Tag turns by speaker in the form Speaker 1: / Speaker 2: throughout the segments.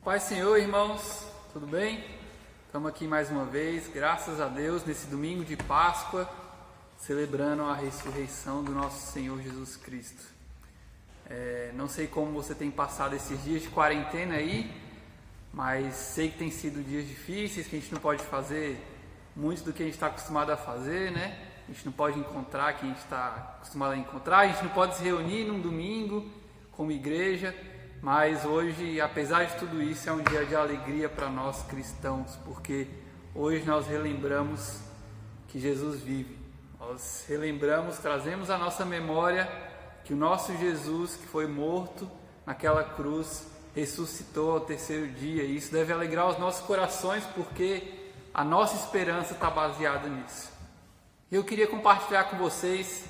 Speaker 1: Pai Senhor, irmãos, tudo bem? Estamos aqui mais uma vez, graças a Deus, nesse domingo de Páscoa, celebrando a ressurreição do nosso Senhor Jesus Cristo. Não sei como você tem passado esses dias de quarentena aí, mas sei que tem sido dias difíceis, que a gente não pode fazer muito do que a gente está acostumado a fazer, né? A gente não pode encontrar quem a gente está acostumado a encontrar, a gente não pode se reunir num domingo como igreja. Mas hoje, apesar de tudo isso, é um dia de alegria para nós cristãos, porque hoje nós relembramos que Jesus vive. Nós relembramos, trazemos à nossa memória que o nosso Jesus, que foi morto naquela cruz, ressuscitou ao terceiro dia. E isso deve alegrar os nossos corações, porque a nossa esperança está baseada nisso. Eu queria compartilhar com vocês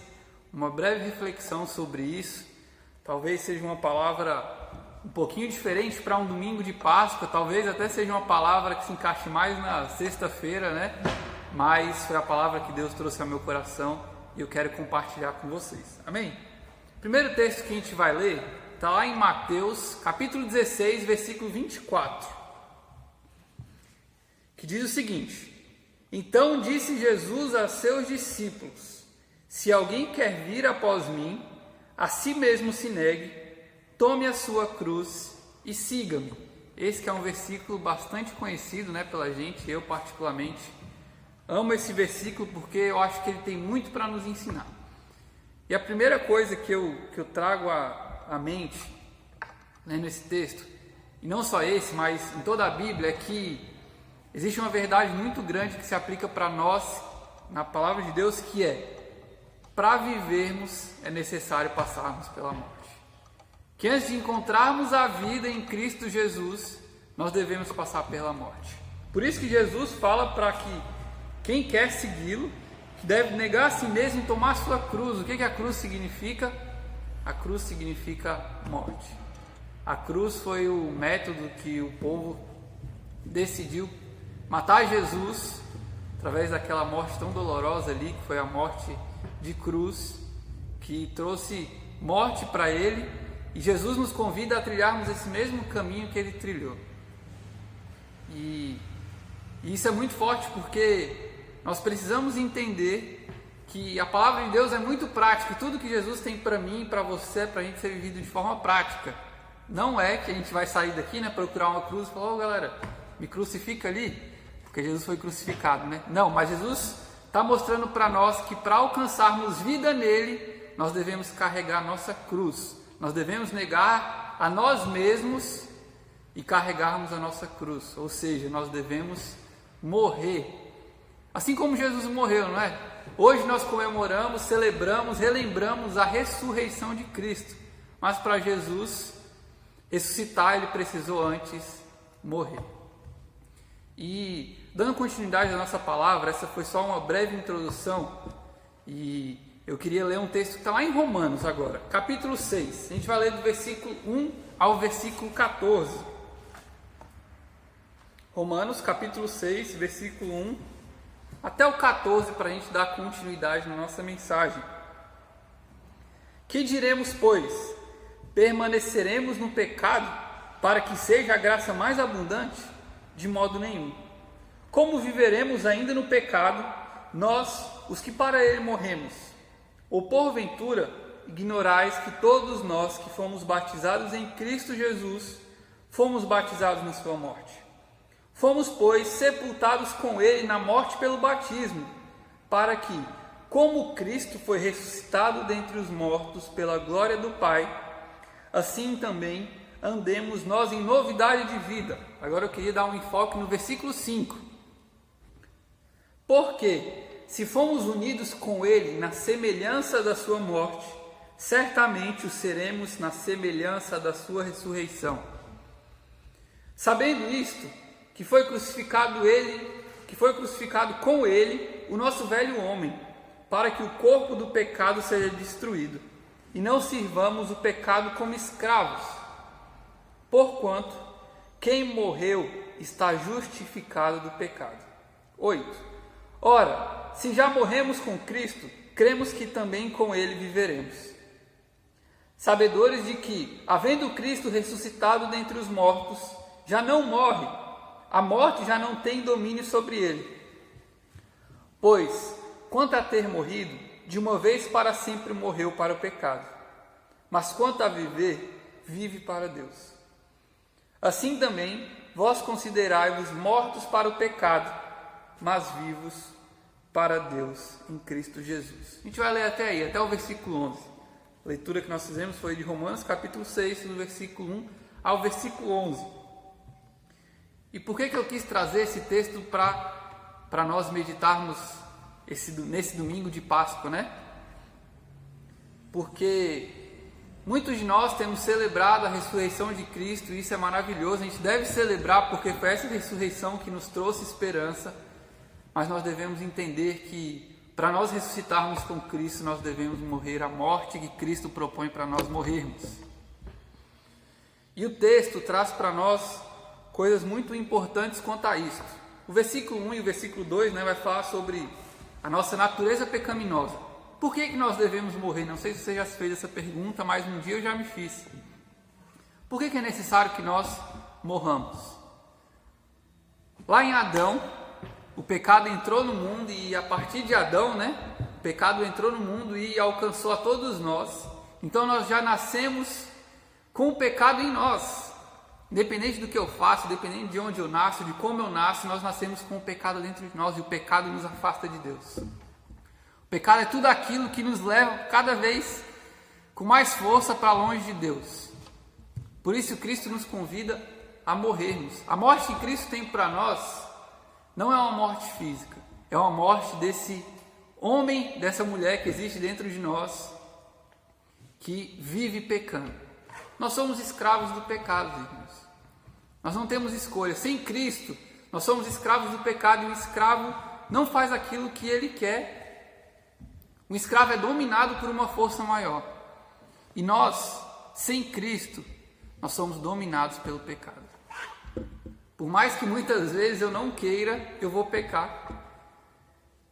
Speaker 1: uma breve reflexão sobre isso. Talvez seja uma palavra um pouquinho diferente para um domingo de Páscoa, talvez até seja uma palavra que se encaixe mais na sexta-feira, né? Mas foi a palavra que Deus trouxe ao meu coração e eu quero compartilhar com vocês. Amém? O primeiro texto que a gente vai ler está lá em Mateus, capítulo 16, versículo 24, que diz o seguinte: Então disse Jesus a seus discípulos: Se alguém quer vir após mim, a si mesmo se negue, tome a sua cruz e siga-me. Esse que é um versículo bastante conhecido, né, pela gente. Eu particularmente amo esse versículo porque eu acho que ele tem muito para nos ensinar. E a primeira coisa que eu trago à mente, né, nesse texto, e não só esse, mas em toda a Bíblia, é que existe uma verdade muito grande que se aplica para nós na palavra de Deus, que é: para vivermos é necessário passarmos pela morte. Que antes de encontrarmos a vida em Cristo Jesus, nós devemos passar pela morte. Por isso que Jesus fala para que quem quer segui-lo, que deve negar a si mesmo e tomar a sua cruz. O que a cruz significa? A cruz significa morte. A cruz foi o método que o povo decidiu matar Jesus, através daquela morte tão dolorosa ali, que foi a morte de cruz, que trouxe morte para ele. E Jesus nos convida a trilharmos esse mesmo caminho que ele trilhou. E isso é muito forte, porque nós precisamos entender que a palavra de Deus é muito prática. E tudo que Jesus tem para mim e para você é para a gente ser vivido de forma prática. Não é que a gente vai sair daqui, né, procurar uma cruz e falar: galera, me crucifica ali, porque Jesus foi crucificado, né? Não, mas Jesus está mostrando para nós que para alcançarmos vida nele, nós devemos carregar a nossa cruz. Nós devemos negar a nós mesmos e carregarmos a nossa cruz. Ou seja, nós devemos morrer. Assim como Jesus morreu, não é? Hoje nós comemoramos, celebramos, relembramos a ressurreição de Cristo. Mas para Jesus ressuscitar, ele precisou antes morrer. E dando continuidade à nossa palavra, essa foi só uma breve introdução. E eu queria ler um texto que está lá em Romanos agora, capítulo 6. A gente vai ler do versículo 1 ao versículo 14. Romanos, capítulo 6, versículo 1 até o 14, para a gente dar continuidade na nossa mensagem. Que diremos, pois? Permaneceremos no pecado para que seja a graça mais abundante? De modo nenhum. Como viveremos ainda no pecado, nós, os que para ele morremos? Ou porventura ignorais que todos nós que fomos batizados em Cristo Jesus, fomos batizados na sua morte? Fomos, pois, sepultados com ele na morte pelo batismo, para que, como Cristo foi ressuscitado dentre os mortos pela glória do Pai, assim também andemos nós em novidade de vida. Agora eu queria dar um enfoque no versículo 5. Porque, se fomos unidos com ele na semelhança da sua morte, certamente o seremos na semelhança da sua ressurreição. Sabendo isto, que foi crucificado com ele o nosso velho homem, para que o corpo do pecado seja destruído, e não sirvamos o pecado como escravos. Porquanto, quem morreu está justificado do pecado. 8. Ora, se já morremos com Cristo, cremos que também com ele viveremos. Sabedores de que, havendo Cristo ressuscitado dentre os mortos, já não morre, a morte já não tem domínio sobre ele. Pois, quanto a ter morrido, de uma vez para sempre morreu para o pecado, mas quanto a viver, vive para Deus. Assim também, vós considerai-vos mortos para o pecado, mas vivos para Deus em Cristo Jesus. A gente vai ler até aí, até o versículo 11. A leitura que nós fizemos foi de Romanos capítulo 6, do versículo 1 ao versículo 11. E por que eu quis trazer esse texto para nós meditarmos nesse domingo de Páscoa, né? Porque muitos de nós temos celebrado a ressurreição de Cristo, e isso é maravilhoso, a gente deve celebrar porque foi essa ressurreição que nos trouxe esperança, mas nós devemos entender que para nós ressuscitarmos com Cristo, nós devemos morrer a morte que Cristo propõe para nós morrermos. E o texto traz para nós coisas muito importantes quanto a isso. O versículo 1 e o versículo 2, vai falar sobre a nossa natureza pecaminosa. Por que nós devemos morrer? Não sei se você já fez essa pergunta, mas um dia eu já me fiz. Por que é necessário que nós morramos? Lá em Adão, o pecado entrou no mundo e a partir de Adão, o pecado entrou no mundo e alcançou a todos nós. Então nós já nascemos com o pecado em nós. Independente do que eu faço, independente de onde eu nasço, de como eu nasço, nós nascemos com o pecado dentro de nós e o pecado nos afasta de Deus. O pecado é tudo aquilo que nos leva cada vez com mais força para longe de Deus. Por isso Cristo nos convida a morrermos. A morte que Cristo tem para nós não é uma morte física, é uma morte desse homem, dessa mulher que existe dentro de nós, que vive pecando. Nós somos escravos do pecado, irmãos. Nós não temos escolha. Sem Cristo, nós somos escravos do pecado e o escravo não faz aquilo que ele quer. O escravo é dominado por uma força maior. E nós, sem Cristo, nós somos dominados pelo pecado. Por mais que muitas vezes eu não queira, eu vou pecar.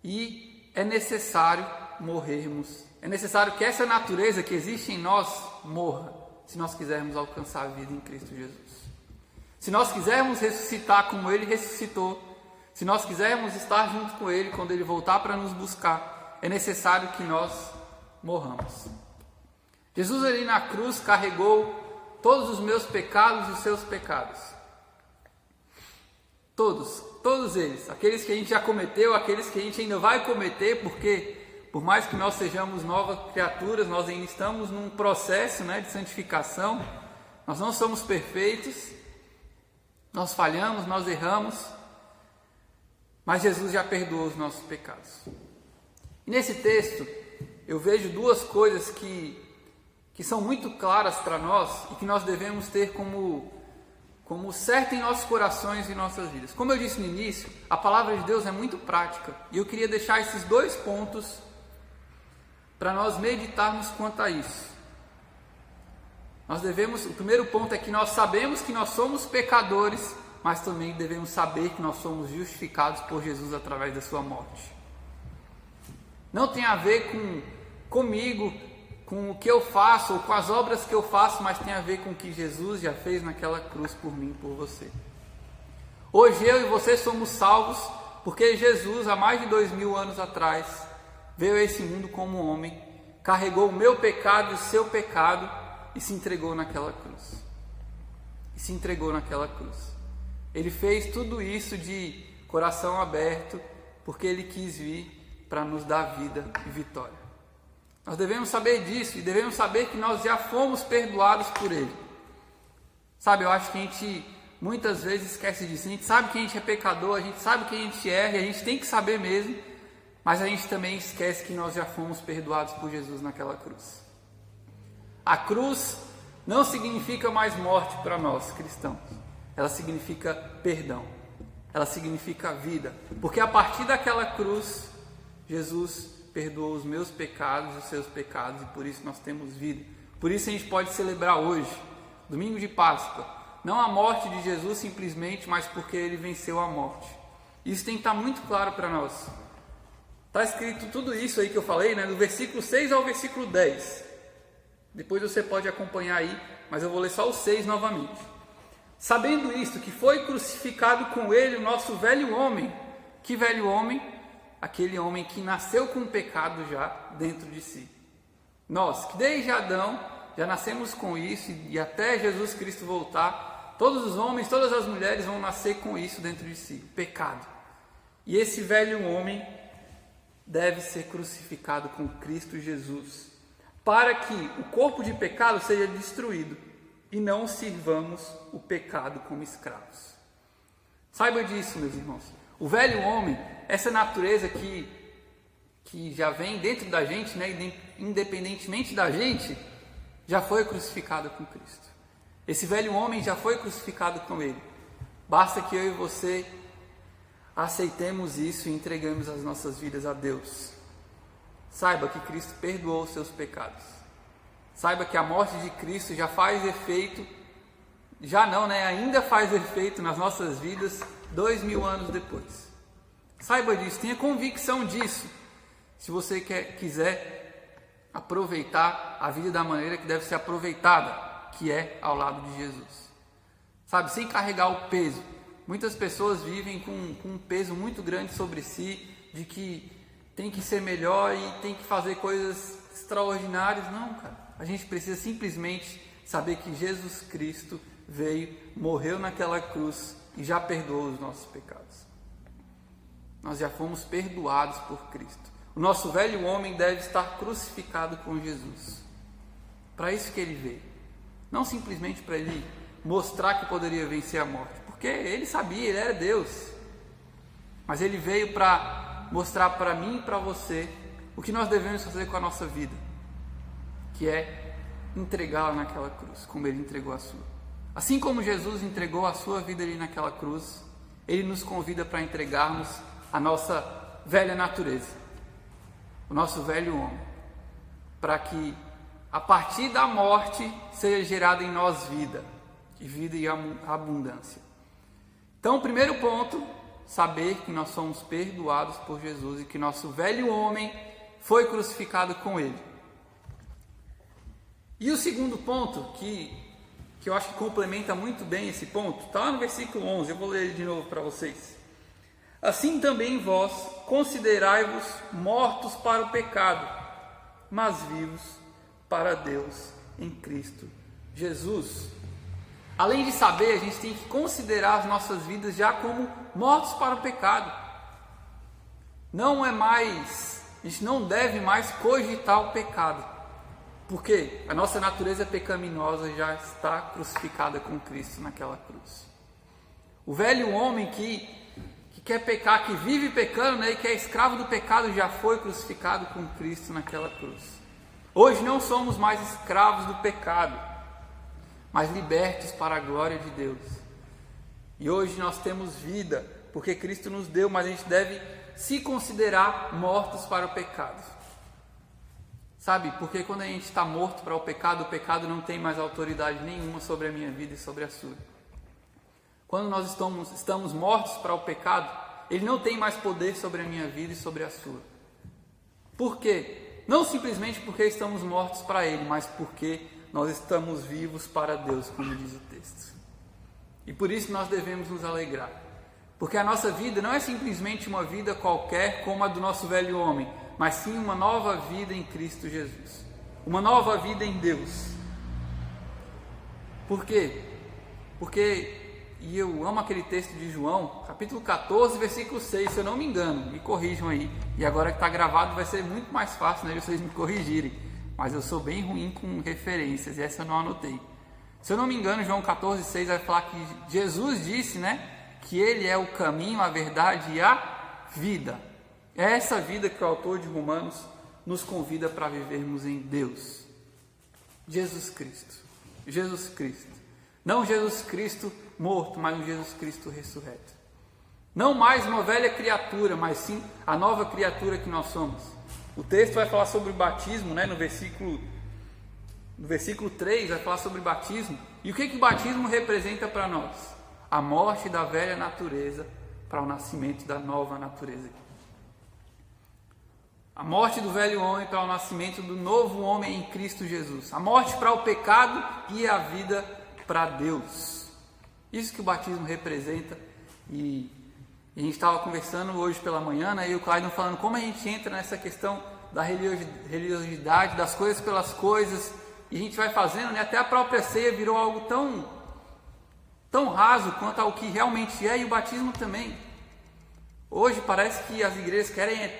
Speaker 1: E é necessário morrermos. É necessário que essa natureza que existe em nós morra, se nós quisermos alcançar a vida em Cristo Jesus. Se nós quisermos ressuscitar como Ele ressuscitou, se nós quisermos estar junto com Ele quando Ele voltar para nos buscar, é necessário que nós morramos. Jesus ali na cruz carregou todos os meus pecados e os seus pecados. Todos eles, aqueles que a gente já cometeu, aqueles que a gente ainda vai cometer, porque por mais que nós sejamos novas criaturas, nós ainda estamos num processo de santificação, nós não somos perfeitos, nós falhamos, nós erramos, mas Jesus já perdoou os nossos pecados. E nesse texto eu vejo duas coisas que são muito claras para nós e que nós devemos ter como certo em nossos corações e nossas vidas. Como eu disse no início, a palavra de Deus é muito prática e eu queria deixar esses dois pontos para nós meditarmos quanto a isso. O primeiro ponto é que nós sabemos que nós somos pecadores, mas também devemos saber que nós somos justificados por Jesus através da sua morte. Não tem a ver comigo, com o que eu faço ou com as obras que eu faço, mas tem a ver com o que Jesus já fez naquela cruz por mim e por você. Hoje eu e você somos salvos porque Jesus, há mais de 2000 anos atrás, veio a esse mundo como homem, carregou o meu pecado e o seu pecado e se entregou naquela cruz. Ele fez tudo isso de coração aberto porque Ele quis vir para nos dar vida e vitória. Nós devemos saber disso e devemos saber que nós já fomos perdoados por Ele. Sabe, eu acho que a gente muitas vezes esquece disso. A gente sabe que a gente é pecador, a gente sabe que a gente erra, e a gente tem que saber mesmo, mas a gente também esquece que nós já fomos perdoados por Jesus naquela cruz. A cruz não significa mais morte para nós cristãos. Ela significa perdão. Ela significa vida. Porque a partir daquela cruz, Jesus perdoou os meus pecados e os seus pecados, e por isso nós temos vida. Por isso a gente pode celebrar hoje, domingo de Páscoa, não a morte de Jesus simplesmente, mas porque Ele venceu a morte. Isso tem que estar muito claro para nós. Está escrito tudo isso aí que eu falei, do versículo 6 ao versículo 10. Depois você pode acompanhar aí, mas eu vou ler só o 6 novamente. Sabendo isto, que foi crucificado com ele o nosso velho homem. Que velho homem? Aquele homem que nasceu com o pecado já dentro de si. Nós, que desde Adão já nascemos com isso, e até Jesus Cristo voltar, todos os homens, todas as mulheres vão nascer com isso dentro de si, pecado. E esse velho homem deve ser crucificado com Cristo Jesus, para que o corpo de pecado seja destruído e não sirvamos o pecado como escravos. Saiba disso, meus irmãos. O velho homem, essa natureza que já vem dentro da gente, né, independentemente da gente, já foi crucificado com Cristo. Esse velho homem já foi crucificado com ele. Basta que eu e você aceitemos isso e entregamos as nossas vidas a Deus. Saiba que Cristo perdoou os seus pecados. Saiba que a morte de Cristo já faz efeito, já não, né? Ainda faz efeito nas nossas vidas 2000 anos depois. Saiba disso, tenha convicção disso. Se você quiser aproveitar a vida da maneira que deve ser aproveitada, que é ao lado de Jesus. Sabe, sem carregar o peso. Muitas pessoas vivem com um peso muito grande sobre si, de que tem que ser melhor e tem que fazer coisas extraordinárias. Não, cara. A gente precisa simplesmente saber que Jesus Cristo veio, morreu naquela cruz e já perdoou os nossos pecados. Nós já fomos perdoados por Cristo. O nosso velho homem deve estar crucificado com Jesus. Para isso que ele veio. Não simplesmente para ele mostrar que poderia vencer a morte, porque ele sabia, ele era Deus. Mas ele veio para mostrar para mim e para você o que nós devemos fazer com a nossa vida, que é entregá-la naquela cruz, como ele entregou a sua. Assim como Jesus entregou a sua vida ali naquela cruz, ele nos convida para entregarmos a nossa velha natureza, o nosso velho homem, para que a partir da morte seja gerada em nós vida, e vida e abundância. Então, o primeiro ponto, saber que nós somos perdoados por Jesus e que nosso velho homem foi crucificado com ele. E o segundo ponto, que eu acho que complementa muito bem esse ponto, está lá no versículo 11, eu vou ler ele de novo para vocês. Assim também vós considerai-vos mortos para o pecado, mas vivos para Deus em Cristo Jesus. Além de saber, a gente tem que considerar as nossas vidas já como mortos para o pecado. A gente não deve mais cogitar o pecado, porque a nossa natureza pecaminosa já está crucificada com Cristo naquela cruz. O velho homem que quer pecar, que vive pecando, né, e que é escravo do pecado, já foi crucificado com Cristo naquela cruz. Hoje não somos mais escravos do pecado, mas libertos para a glória de Deus. E hoje nós temos vida, porque Cristo nos deu, mas a gente deve se considerar mortos para o pecado. Sabe, porque quando a gente está morto para o pecado não tem mais autoridade nenhuma sobre a minha vida e sobre a sua. Quando nós estamos mortos para o pecado, ele não tem mais poder sobre a minha vida e sobre a sua. Por quê? Não simplesmente porque estamos mortos para ele, mas porque nós estamos vivos para Deus, como diz o texto. E por isso nós devemos nos alegrar. Porque a nossa vida não é simplesmente uma vida qualquer como a do nosso velho homem, mas sim uma nova vida em Cristo Jesus. Uma nova vida em Deus. Por quê? Porque, e eu amo aquele texto de João, capítulo 14, versículo 6, se eu não me engano, me corrijam aí. E agora que está gravado vai ser muito mais fácil, né, de vocês me corrigirem. Mas eu sou bem ruim com referências, e essa eu não anotei. Se eu não me engano, João 14, 6 vai falar que Jesus disse, né, que ele é o caminho, a verdade e a vida. É essa vida que o autor de Romanos nos convida para vivermos em Deus. Jesus Cristo. Jesus Cristo. Não Jesus Cristo morto, mas um Jesus Cristo ressurreto. Não mais uma velha criatura, mas sim a nova criatura que nós somos. O texto vai falar sobre o batismo, né? No versículo 3 vai falar sobre batismo. E o que o batismo representa para nós? A morte da velha natureza para o nascimento da nova natureza. A morte do velho homem para o nascimento do novo homem em Cristo Jesus. A morte para o pecado e a vida para Deus. Isso que o batismo representa. E a gente estava conversando hoje pela manhã, né, e o Clayton falando como a gente entra nessa questão da religiosidade, das coisas pelas coisas, e a gente vai fazendo, né, até a própria ceia virou algo tão raso quanto ao que realmente é, e o batismo também. Hoje parece que as igrejas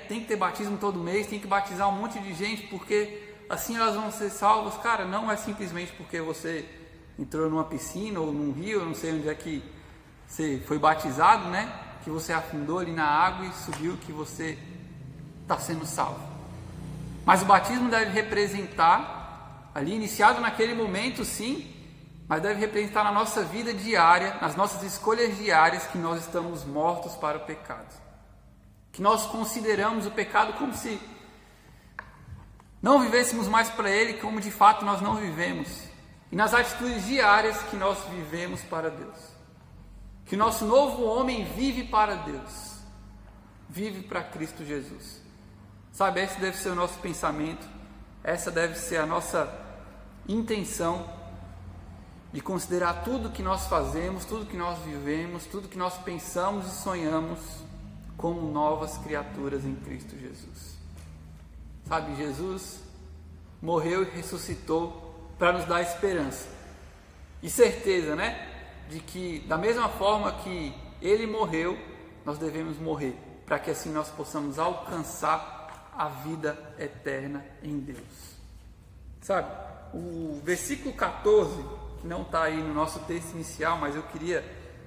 Speaker 1: tem que ter batismo todo mês, tem que batizar um monte de gente, porque assim elas vão ser salvas. Cara, não é simplesmente porque você entrou numa piscina ou num rio, eu não sei onde é que você foi batizado, né? Que você afundou ali na água e subiu, que você está sendo salvo. Mas o batismo deve representar, ali iniciado naquele momento, sim, mas deve representar na nossa vida diária, nas nossas escolhas diárias, que nós estamos mortos para o pecado. Que nós consideramos o pecado como se não vivêssemos mais para ele, como de fato nós não vivemos. E nas atitudes diárias que nós vivemos para Deus. Que o nosso novo homem vive para Deus. Vive para Cristo Jesus. Sabe, esse deve ser o nosso pensamento. Essa deve ser a nossa intenção de considerar tudo que nós fazemos, tudo que nós vivemos, tudo que nós pensamos e sonhamos como novas criaturas em Cristo Jesus. Sabe, Jesus morreu e ressuscitou para nos dar esperança e certeza, né, de que da mesma forma que Ele morreu, nós devemos morrer, para que assim nós possamos alcançar a vida eterna em Deus. Sabe, o versículo 14, que não está aí no nosso texto inicial, mas eu queria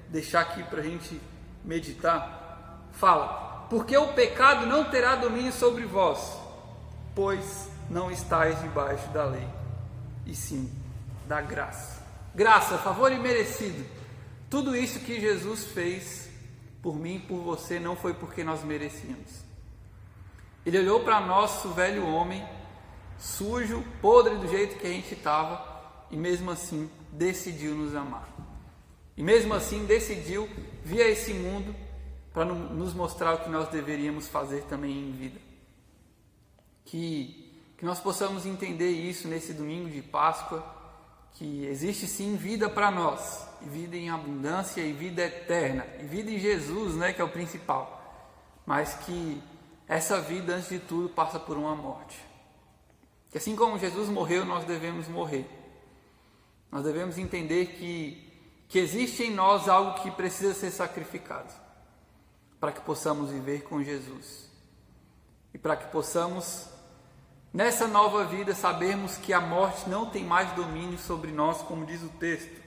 Speaker 1: deixar aqui para a gente meditar, fala: porque o pecado não terá domínio sobre vós, pois não estáis debaixo da lei, e sim da graça. Graça, favor imerecido. Tudo isso que Jesus fez por mim e por você não foi porque nós merecíamos. Ele olhou para nosso velho homem, sujo, podre do jeito que a gente estava, e mesmo assim decidiu nos amar. E mesmo assim decidiu vir a esse mundo para nos mostrar o que nós deveríamos fazer também em vida. Que nós possamos entender isso nesse domingo de Páscoa, que existe sim vida para nós, e vida em abundância, e vida eterna, e vida em Jesus, né, que é o principal, mas que essa vida, antes de tudo, passa por uma morte. Que assim como Jesus morreu, nós devemos morrer. Nós devemos entender que existe em nós algo que precisa ser sacrificado, para que possamos viver com Jesus, e para que possamos, nessa nova vida, sabermos que a morte não tem mais domínio sobre nós, como diz o texto.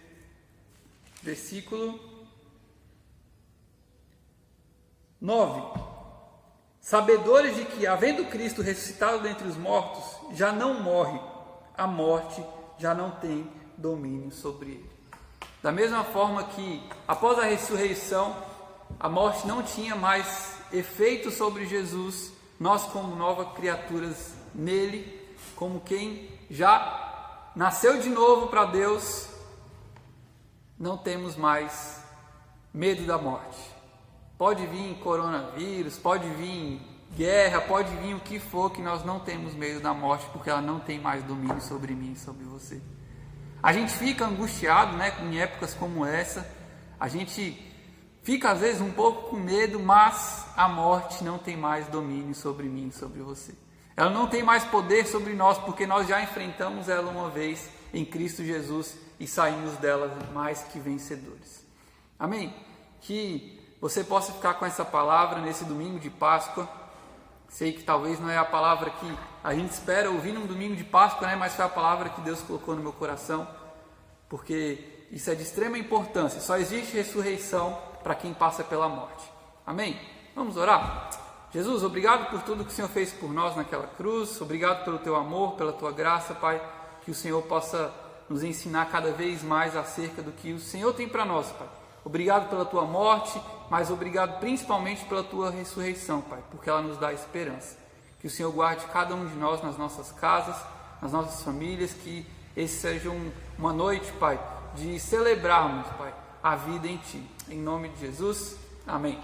Speaker 1: Versículo 9. Sabedores de que, havendo Cristo ressuscitado dentre os mortos, já não morre, a morte já não tem domínio sobre ele. Da mesma forma que, após a ressurreição, a morte não tinha mais efeito sobre Jesus, nós, como novas criaturas nele, como quem já nasceu de novo para Deus, não temos mais medo da morte. Pode vir coronavírus, pode vir guerra, pode vir o que for, que nós não temos medo da morte, porque ela não tem mais domínio sobre mim e sobre você. A gente fica angustiado, né, em épocas como essa, a gente fica às vezes um pouco com medo, mas a morte não tem mais domínio sobre mim e sobre você. Ela não tem mais poder sobre nós, porque nós já enfrentamos ela uma vez em Cristo Jesus e saímos dela mais que vencedores. Amém? Que você possa ficar com essa palavra nesse domingo de Páscoa. Sei que talvez não é a palavra que a gente espera ouvir num domingo de Páscoa, né? Mas foi a palavra que Deus colocou no meu coração, porque isso é de extrema importância. Só existe ressurreição para quem passa pela morte. Amém? Vamos orar? Jesus, obrigado por tudo que o Senhor fez por nós naquela cruz. Obrigado pelo teu amor, pela tua graça, Pai. Que o Senhor possa nos ensinar cada vez mais acerca do que o Senhor tem para nós, Pai. Obrigado pela tua morte, mas obrigado principalmente pela tua ressurreição, Pai, porque ela nos dá esperança. Que o Senhor guarde cada um de nós nas nossas casas, nas nossas famílias, que esse seja uma noite, Pai, de celebrarmos, Pai, a vida em Ti. Em nome de Jesus, amém.